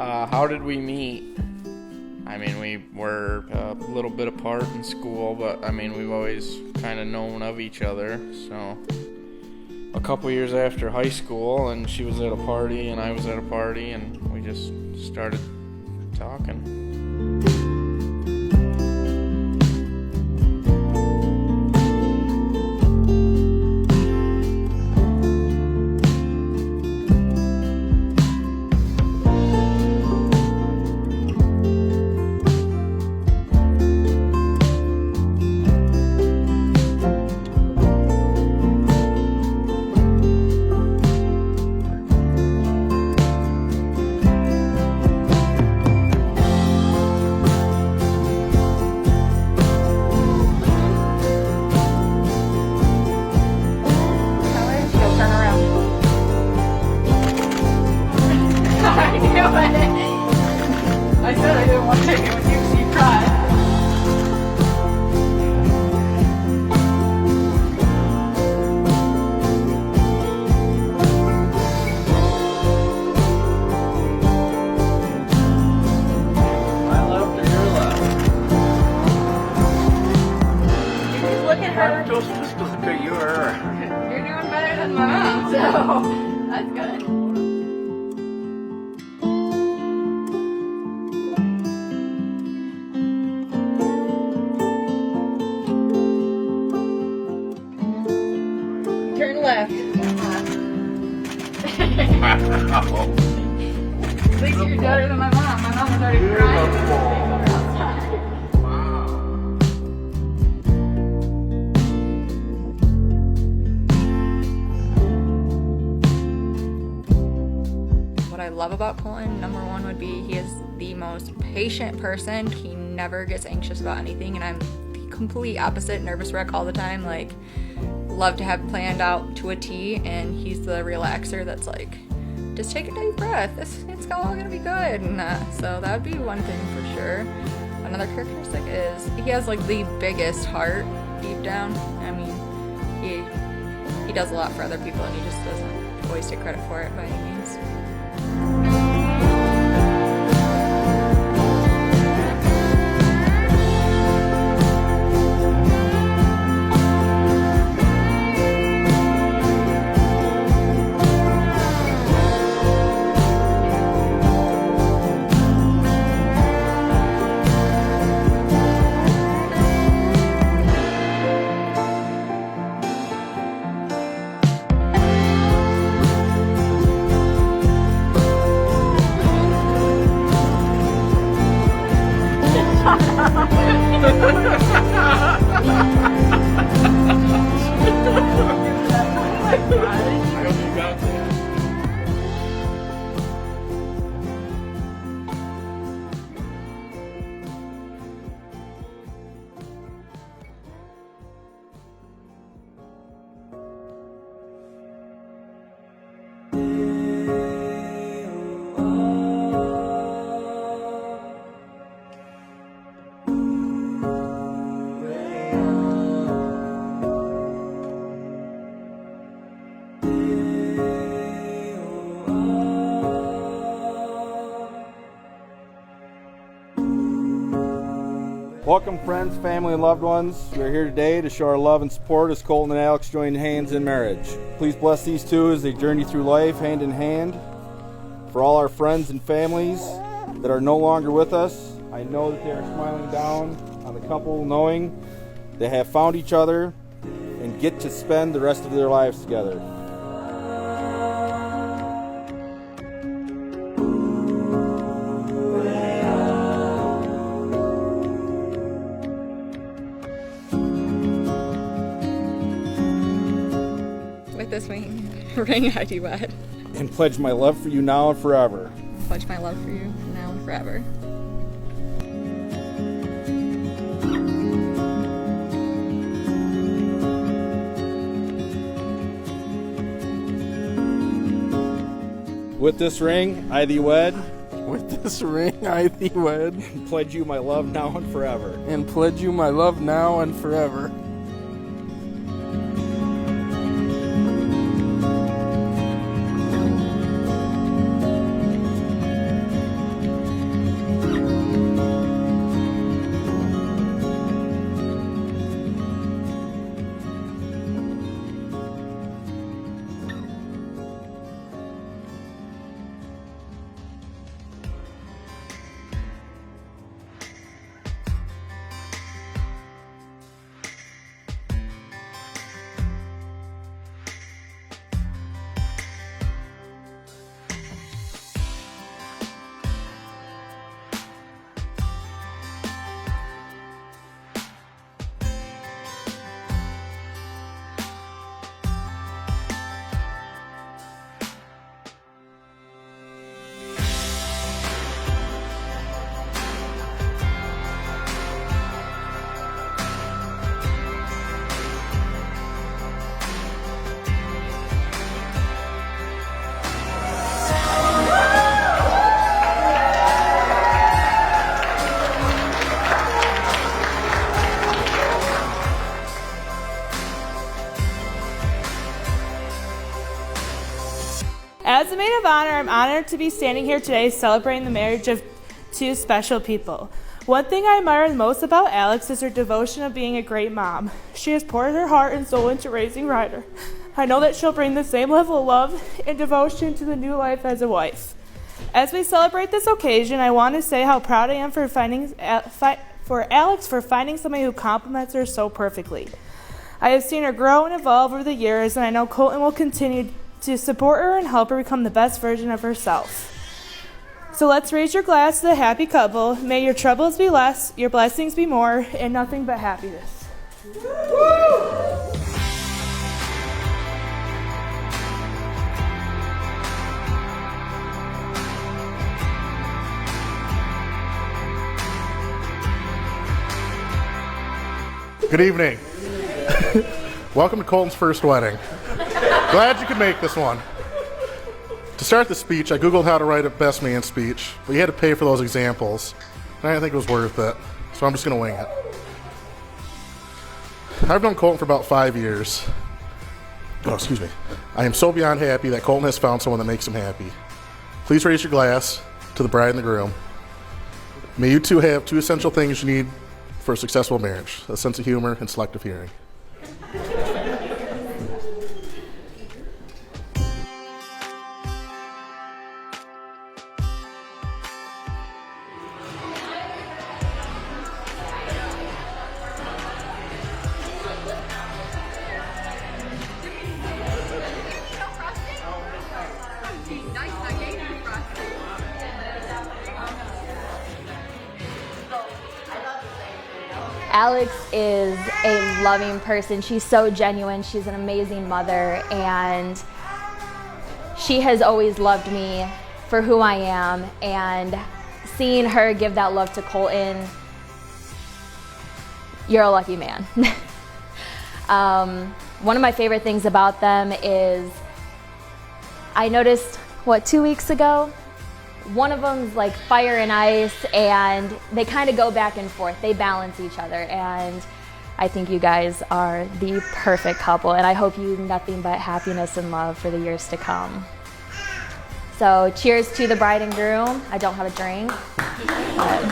How did we meet? I mean, we were a little bit apart in school, but I mean, we've always kind of known of each other. So a couple years after high school, and she was at a party and I was at a party, and we just started talking. I said I didn't want to take it with you because you cried. My left or your left? You just look at her. Just look at you or her. You're doing better than my mom, so that's good. Turn left. At least you're better than my mom. My mom was already crying. What I love about Coleton, number one, would be he is the most patient person. He never gets anxious about anything, and I'm the complete opposite, nervous wreck all the time. Like, love to have planned out to a T, and he's the relaxer that's like, just take a deep breath. It's all gonna be good. And so that would be one thing for sure. Another characteristic is he has like the biggest heart deep down. I mean, he does a lot for other people, and he just doesn't always take credit for it by any means. Welcome friends, family, and loved ones. We are here today to show our love and support as Coleton and Alex join hands in marriage. Please bless these two as they journey through life hand in hand. For all our friends and families that are no longer with us, I know that they are smiling down on the couple knowing they have found each other and get to spend the rest of their lives together. With this ring, I do wed. And pledge my love for you now and forever. Pledge my love for you now and forever. With this ring, I thee wed. With this ring, I thee wed. And pledge you my love now and forever. And pledge you my love now and forever. honor, I'm honored to be standing here today celebrating the marriage of two special people. One thing I admire the most about Alex is her devotion of being a great mom. She has poured her heart and soul into raising Ryder. I know that she'll bring the same level of love and devotion to the new life as a wife. As we celebrate this occasion, I want to say how proud I am for Alex for finding somebody who compliments her so perfectly. I have seen her grow and evolve over the years, and I know Coleton will continue to support her and help her become the best version of herself. So let's raise your glass to the happy couple. May your troubles be less, your blessings be more, and nothing but happiness. Woo! Good evening. Welcome to Coleton's first wedding. Glad you could make this one. To start the speech, I Googled how to write a best man speech, but you had to pay for those examples, and I didn't think it was worth it, so I'm just going to wing it. I've known Coleton for about 5 years. Oh, excuse me. I am so beyond happy that Coleton has found someone that makes him happy. Please raise your glass to the bride and the groom. May you two have two essential things you need for a successful marriage: a sense of humor and selective hearing. Alex is a loving person. She's so genuine. She's an amazing mother, and she has always loved me for who I am, and seeing her give that love to Coleton, you're a lucky man. One of my favorite things about them is I noticed, 2 weeks ago? One of them's like fire and ice, and they kind of go back and forth. They balance each other, and I think you guys are the perfect couple, and I hope you nothing but happiness and love for the years to come. So cheers to the bride and groom. I don't have a drink. But